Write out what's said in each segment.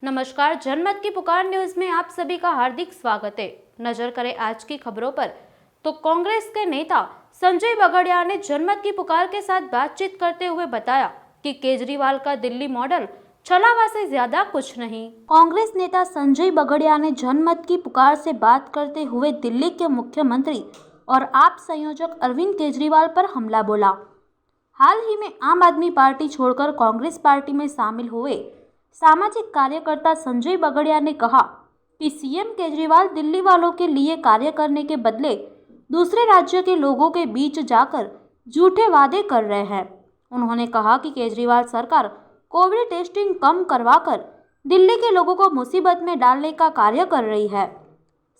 नमस्कार, जनमत की पुकार न्यूज में आप सभी का हार्दिक स्वागत है। नजर करें आज की खबरों पर, तो कांग्रेस के नेता संजय बगड़िया ने जनमत की पुकार के साथ बातचीत करते हुए बताया कि केजरीवाल का दिल्ली मॉडल छलावा से ज्यादा कुछ नहीं। कांग्रेस नेता संजय बगड़िया ने जनमत की पुकार से बात करते हुए दिल्ली के मुख्यमंत्री और आप संयोजक अरविंद केजरीवाल पर हमला बोला। हाल ही में आम आदमी पार्टी छोड़कर कांग्रेस पार्टी में शामिल हुए सामाजिक कार्यकर्ता संजय बगड़िया ने कहा कि सीएम केजरीवाल दिल्ली वालों के लिए कार्य करने के बदले दूसरे राज्य के लोगों के बीच जाकर झूठे वादे कर रहे हैं। उन्होंने कहा कि केजरीवाल सरकार कोविड टेस्टिंग कम करवाकर दिल्ली के लोगों को मुसीबत में डालने का कार्य कर रही है।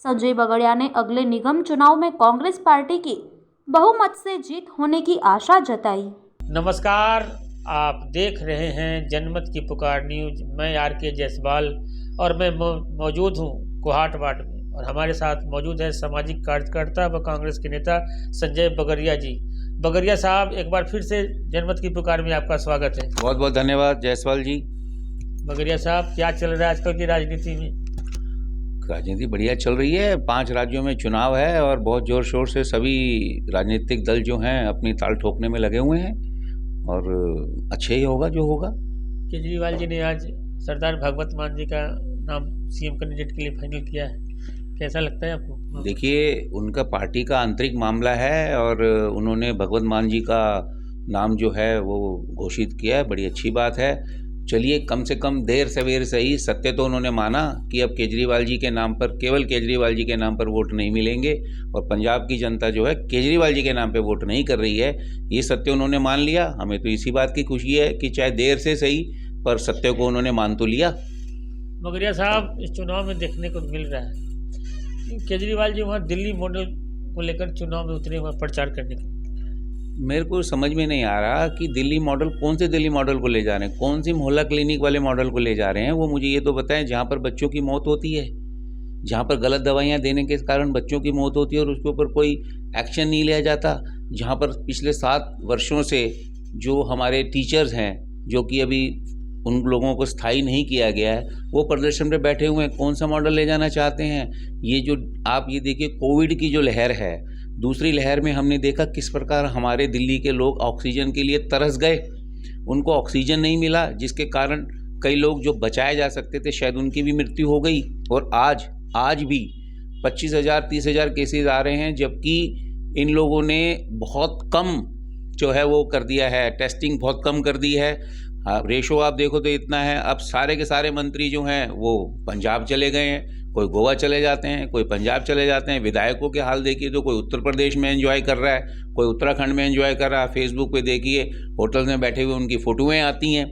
संजय बगड़िया ने अगले निगम चुनाव में कांग्रेस पार्टी की बहुमत से जीत होने की आशा जताई। नमस्कार, आप देख रहे हैं जनमत की पुकार न्यूज। मैं आर.के. जायसवाल और मैं मौजूद हूं कोहाट वार्ड में, और हमारे साथ मौजूद है सामाजिक कार्यकर्ता व कांग्रेस के नेता संजय बगड़िया जी। बगड़िया साहब, एक बार फिर से जनमत की पुकार में आपका स्वागत है। बहुत बहुत धन्यवाद जायसवाल जी। बगड़िया साहब, क्या चल रहा है आजकल की राजनीति में? राजनीति बढ़िया चल रही है। 5 राज्यों में चुनाव है और बहुत जोर शोर से सभी राजनीतिक दल जो हैं अपनी ताल ठोकने में लगे हुए हैं, और अच्छे ही होगा जो होगा। केजरीवाल जी ने आज सरदार भगवत मान जी का नाम सीएम कैंडिडेट के लिए फाइनल किया है, कैसा लगता है आपको? देखिए, उनका पार्टी का आंतरिक मामला है और उन्होंने भगवत मान जी का नाम जो है वो घोषित किया है, बड़ी अच्छी बात है। चलिए, कम से कम देर सवेर सही सत्य तो उन्होंने माना कि अब केजरीवाल जी के नाम पर, केवल केजरीवाल जी के नाम पर वोट नहीं मिलेंगे और पंजाब की जनता जो है केजरीवाल जी के नाम पे वोट नहीं कर रही है। ये सत्य उन्होंने मान लिया। हमें तो इसी बात की खुशी है कि चाहे देर से सही पर सत्य को उन्होंने मान तो लिया। बगड़िया साहब, इस चुनाव में देखने को मिल रहा है केजरीवाल जी वहाँ दिल्ली मॉडल को लेकर चुनाव में उतरे हुए प्रचार करने के। मेरे को समझ में नहीं आ रहा कि दिल्ली मॉडल, कौन से दिल्ली मॉडल को ले जा रहे हैं, कौन सी मोहल्ला क्लिनिक वाले मॉडल को ले जा रहे हैं। वो मुझे ये तो बताएं जहाँ पर बच्चों की मौत होती है, जहाँ पर गलत दवाइयाँ देने के कारण बच्चों की मौत होती है और उसके ऊपर कोई एक्शन नहीं लिया जाता, जहाँ पर पिछले 7 वर्षों से जो हमारे टीचर्स हैं, जो कि अभी उन लोगों को स्थायी नहीं किया गया है, वो प्रदर्शन पे बैठे हुए हैं। कौन सा मॉडल ले जाना चाहते हैं? ये जो आप ये देखिए, कोविड की जो लहर है, दूसरी लहर में हमने देखा किस प्रकार हमारे दिल्ली के लोग ऑक्सीजन के लिए तरस गए। उनको ऑक्सीजन नहीं मिला, जिसके कारण कई लोग जो बचाए जा सकते थे शायद उनकी भी मृत्यु हो गई। और आज भी 25,000 30,000 केसेस आ रहे हैं, जबकि इन लोगों ने बहुत कम जो है वो कर दिया है, टेस्टिंग बहुत कम कर दी है। रेशो आप देखो तो इतना है। अब सारे के सारे मंत्री जो हैं वो पंजाब चले गए हैं, कोई गोवा चले जाते हैं, कोई पंजाब चले जाते हैं। विधायकों के हाल देखिए तो कोई उत्तर प्रदेश में एंजॉय कर रहा है, कोई उत्तराखंड में एंजॉय कर रहा है। फेसबुक पे देखिए होटल में बैठे हुए उनकी फ़ोटोएँ आती हैं।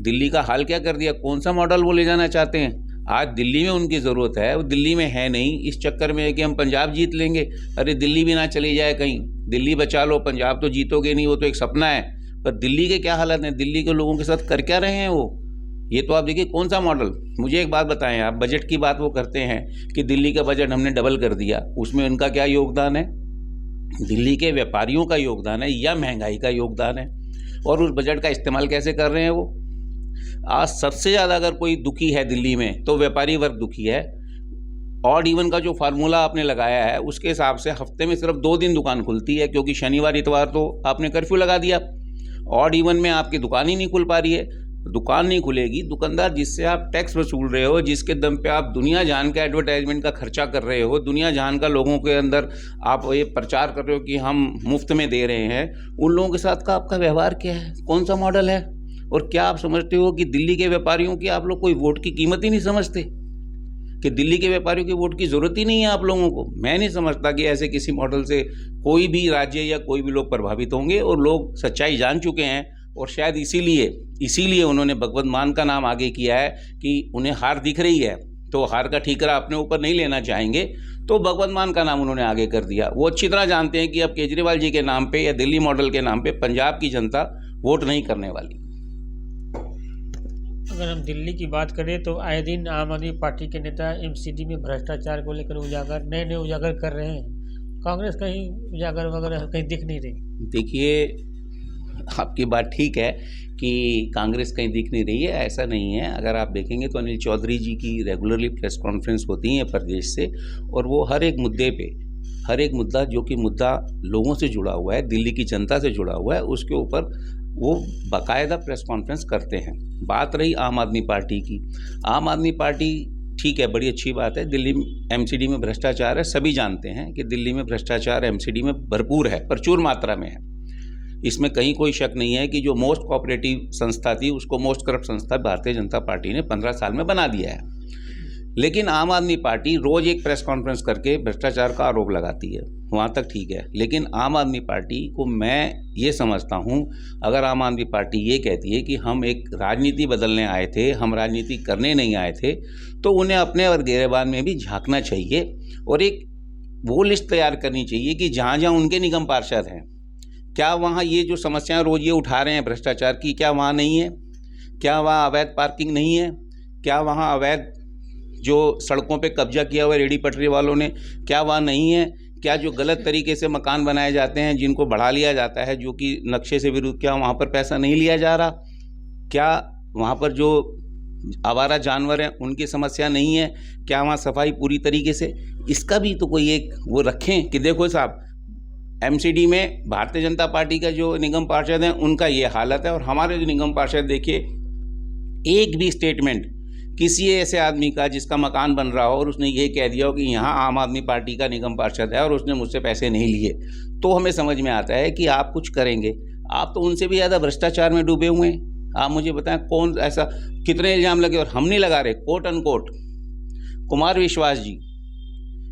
दिल्ली का हाल क्या कर दिया? कौन सा मॉडल वो ले जाना चाहते हैं? आज दिल्ली में उनकी ज़रूरत है, वो दिल्ली में है नहीं। इस चक्कर में है कि हम पंजाब जीत लेंगे। अरे दिल्ली भी ना चली जाए कहीं, दिल्ली बचा लो, पंजाब तो जीतोगे नहीं, वो तो एक सपना है। पर दिल्ली के क्या हालत है, दिल्ली के लोगों के साथ कर क्या रहे हैं वो? ये तो आप देखिए कौन सा मॉडल। मुझे एक बात बताएं, आप बजट की बात वो करते हैं कि दिल्ली का बजट हमने डबल कर दिया, उसमें उनका क्या योगदान है? दिल्ली के व्यापारियों का योगदान है या महंगाई का योगदान है? और उस बजट का इस्तेमाल कैसे कर रहे हैं वो? आज सबसे ज़्यादा अगर कोई दुखी है दिल्ली में तो व्यापारी वर्ग दुखी है। ऑड इवन का जो फार्मूला आपने लगाया है उसके हिसाब से हफ्ते में सिर्फ 2 दिन दुकान खुलती है, क्योंकि शनिवार इतवार तो आपने कर्फ्यू लगा दिया। ऑड इवन में आपकी दुकान ही नहीं खुल पा रही है। दुकान नहीं खुलेगी, दुकानदार जिससे आप टैक्स वसूल रहे हो, जिसके दम पे आप दुनिया जान का एडवर्टाइजमेंट का खर्चा कर रहे हो, दुनिया जान का लोगों के अंदर आप ये प्रचार कर रहे हो कि हम मुफ्त में दे रहे हैं, उन लोगों के साथ का आपका व्यवहार क्या है? कौन सा मॉडल है? और क्या आप समझते हो कि दिल्ली के व्यापारियों की आप लोग कोई वोट की कीमत ही नहीं समझते, कि दिल्ली के व्यापारियों की वोट की ज़रूरत ही नहीं है आप लोगों को? मैं नहीं समझता कि ऐसे किसी मॉडल से कोई भी राज्य या कोई भी लोग प्रभावित होंगे, और लोग सच्चाई जान चुके हैं। और शायद इसीलिए उन्होंने भगवत मान का नाम आगे किया है कि उन्हें हार दिख रही है तो हार का ठीकरा अपने ऊपर नहीं लेना चाहेंगे, तो भगवत मान का नाम उन्होंने आगे कर दिया। वो अच्छी तरह जानते हैं कि अब केजरीवाल जी के नाम पे या दिल्ली मॉडल के नाम पे पंजाब की जनता वोट नहीं करने वाली। अगर हम दिल्ली की बात करें तो आए दिन आम आदमी पार्टी के नेता एमसीडी में भ्रष्टाचार को लेकर नए उजागर कर रहे हैं। कांग्रेस कहीं उजागर वगैरह कहीं दिख नहीं रही। देखिए, आपकी बात ठीक है कि कांग्रेस कहीं दिख नहीं रही है, ऐसा नहीं है। अगर आप देखेंगे तो अनिल चौधरी जी की रेगुलरली प्रेस कॉन्फ्रेंस होती है प्रदेश से, और वो हर एक मुद्दे पे, हर एक मुद्दा जो कि मुद्दा लोगों से जुड़ा हुआ है, दिल्ली की जनता से जुड़ा हुआ है, उसके ऊपर वो बाकायदा प्रेस कॉन्फ्रेंस करते हैं। बात रही आम आदमी पार्टी की, आम आदमी पार्टी ठीक है, बड़ी अच्छी बात है। दिल्ली एमसीडी में भ्रष्टाचार है, सभी जानते हैं कि दिल्ली में भ्रष्टाचार एमसीडी में भरपूर है, प्रचुर मात्रा में है। इसमें कहीं कोई शक नहीं है कि जो मोस्ट कोऑपरेटिव संस्था थी उसको मोस्ट करप्ट संस्था भारतीय जनता पार्टी ने 15 साल में बना दिया है। लेकिन आम आदमी पार्टी रोज एक प्रेस कॉन्फ्रेंस करके भ्रष्टाचार का आरोप लगाती है, वहाँ तक ठीक है। लेकिन आम आदमी पार्टी को मैं ये समझता हूँ, अगर आम आदमी पार्टी ये कहती है कि हम एक राजनीति बदलने आए थे, हम राजनीति करने नहीं आए थे, तो उन्हें अपने और गिरेबान में भी झांकना चाहिए और एक वो लिस्ट तैयार करनी चाहिए कि जहाँ जहाँ उनके निगम पार्षद हैं, क्या वहाँ ये जो समस्याएं रोज ये उठा रहे हैं भ्रष्टाचार की, क्या वहाँ नहीं है? क्या वहाँ अवैध पार्किंग नहीं है? क्या वहाँ अवैध जो सड़कों पे कब्जा किया हुआ रेडी पटरी वालों ने, क्या वहाँ नहीं है? क्या जो गलत तरीके से मकान बनाए जाते हैं, जिनको बढ़ा लिया जाता है, जो कि नक्शे से विरुद्ध, क्या वहाँ पर पैसा नहीं लिया जा रहा? क्या वहाँ पर जो आवारा जानवर हैं उनकी समस्या नहीं है? क्या वहाँ सफाई पूरी तरीके से? इसका भी तो कोई एक वो रखें कि देखो साहब, एमसीडी में भारतीय जनता पार्टी का जो निगम पार्षद हैं उनका ये हालत है, और हमारे जो निगम पार्षद देखिए, एक भी स्टेटमेंट किसी ऐसे आदमी का जिसका मकान बन रहा हो और उसने ये कह दिया हो कि यहाँ आम आदमी पार्टी का निगम पार्षद है और उसने मुझसे पैसे नहीं लिए, तो हमें समझ में आता है कि आप कुछ करेंगे। आप तो उनसे भी ज़्यादा भ्रष्टाचार में डूबे हुए हैं। आप मुझे बताएं कौन ऐसा, कितने इल्ज़ाम लगे, और हम नहीं लगा रहे, कोट अनकोट। कुमार विश्वास जी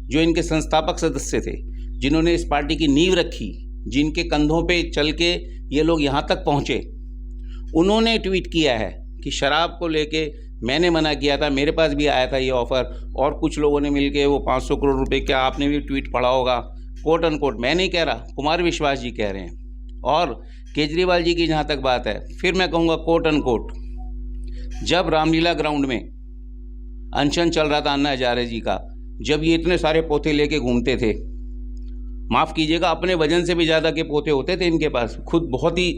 जो इनके संस्थापक सदस्य थे, जिन्होंने इस पार्टी की नींव रखी, जिनके कंधों पे चल के ये लोग यहाँ तक पहुँचे, उन्होंने ट्वीट किया है कि शराब को लेके मैंने मना किया था, मेरे पास भी आया था ये ऑफ़र, और कुछ लोगों ने मिलके वो 500 करोड़ रुपए, क्या आपने भी ट्वीट पढ़ा होगा, कोट अनकोट। मैं नहीं कह रहा, कुमार विश्वास जी कह रहे हैं। और केजरीवाल जी की जहाँ तक बात है, फिर मैं कहूँगा कोट अनकोट, जब रामलीला ग्राउंड में अनशन चल रहा था अन्ना हजारे जी का, जब ये इतने सारे पोते लेके घूमते थे, माफ़ कीजिएगा, अपने वजन से भी ज़्यादा के पोते होते थे इनके पास, खुद बहुत ही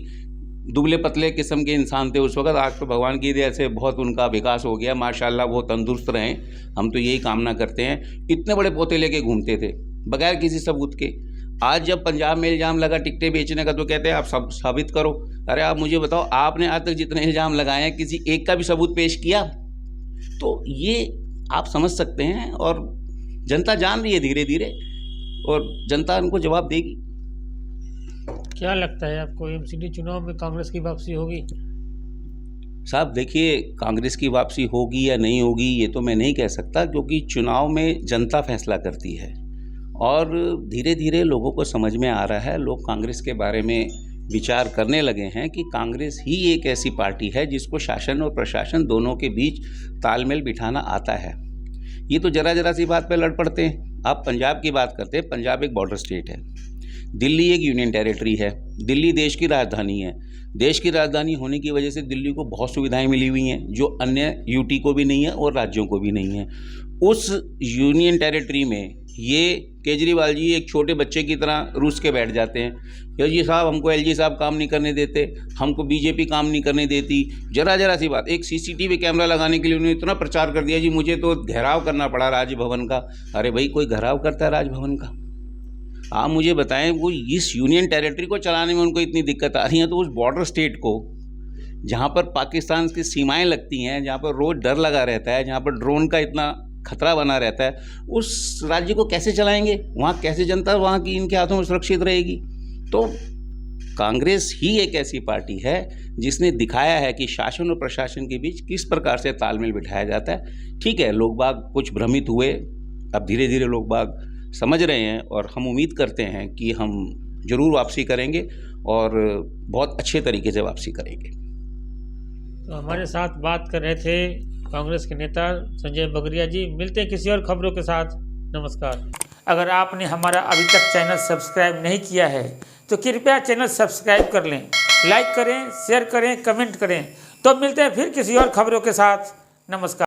दुबले पतले किस्म के इंसान थे उस वक्त। आज तो भगवान की दया से बहुत उनका विकास हो गया, माशाल्लाह, वो तंदुरुस्त रहें, हम तो यही कामना करते हैं। इतने बड़े पोते लेके घूमते थे बगैर किसी सबूत के। आज जब पंजाब में इल्ज़ाम लगा टिकटें बेचने का, तो कहते हैं आप सब साबित करो। अरे आप मुझे बताओ, आपने आज तक जितने इल्ज़ाम लगाए हैं किसी एक का भी सबूत पेश किया? तो ये आप समझ सकते हैं, और जनता जान रही है धीरे धीरे, और जनता उनको जवाब देगी। क्या लगता है आपको, एमसीडी चुनाव में कांग्रेस की वापसी होगी? साहब देखिए, कांग्रेस की वापसी होगी या नहीं होगी ये तो मैं नहीं कह सकता, क्योंकि चुनाव में जनता फैसला करती है, और धीरे धीरे लोगों को समझ में आ रहा है, लोग कांग्रेस के बारे में विचार करने लगे हैं कि कांग्रेस ही एक ऐसी पार्टी है जिसको शासन और प्रशासन दोनों के बीच तालमेल बिठाना आता है। ये तो जरा जरा सी बात पे लड़ पड़ते हैं। आप पंजाब की बात करते हैं, पंजाब एक बॉर्डर स्टेट है, दिल्ली एक यूनियन टेरिटरी है, दिल्ली देश की राजधानी है। देश की राजधानी होने की वजह से दिल्ली को बहुत सुविधाएं मिली हुई हैं जो अन्य यूटी को भी नहीं है और राज्यों को भी नहीं है। उस यूनियन टेरिटरी में ये केजरीवाल जी एक छोटे बच्चे की तरह रूस के बैठ जाते हैं, जी साहब हमको एलजी साहब काम नहीं करने देते, हमको बीजेपी काम नहीं करने देती। जरा जरा सी बात, एक सीसीटीवी कैमरा लगाने के लिए उन्होंने इतना प्रचार कर दिया, जी मुझे तो घेराव करना पड़ा राजभवन का। अरे भाई, कोई घेराव करता है राजभवन का? आप मुझे बताएं, वो इस यूनियन टेरिटरी को चलाने में उनको इतनी दिक्कत आ रही है, तो उस बॉर्डर स्टेट को, जहाँ पर पाकिस्तान की सीमाएं लगती हैं, जहाँ पर रोज़ डर लगा रहता है, जहाँ पर ड्रोन का इतना खतरा बना रहता है, उस राज्य को कैसे चलाएंगे? वहाँ कैसे जनता वहाँ की इनके हाथों में सुरक्षित रहेगी? तो कांग्रेस ही एक ऐसी पार्टी है जिसने दिखाया है कि शासन और प्रशासन के बीच किस प्रकार से तालमेल बिठाया जाता है। ठीक है, लोग बाग कुछ भ्रमित हुए, अब धीरे धीरे लोग बाग समझ रहे हैं, और हम उम्मीद करते हैं कि हम ज़रूर वापसी करेंगे और बहुत अच्छे तरीके से वापसी करेंगे। तो हमारे साथ बात कर रहे थे कांग्रेस के नेता संजय बगरिया जी। मिलते हैं किसी और खबरों के साथ। नमस्कार। अगर आपने हमारा अभी तक चैनल सब्सक्राइब नहीं किया है तो कृपया चैनल सब्सक्राइब कर लें, लाइक करें, शेयर करें, कमेंट करें। तो मिलते हैं फिर किसी और खबरों के साथ। नमस्कार।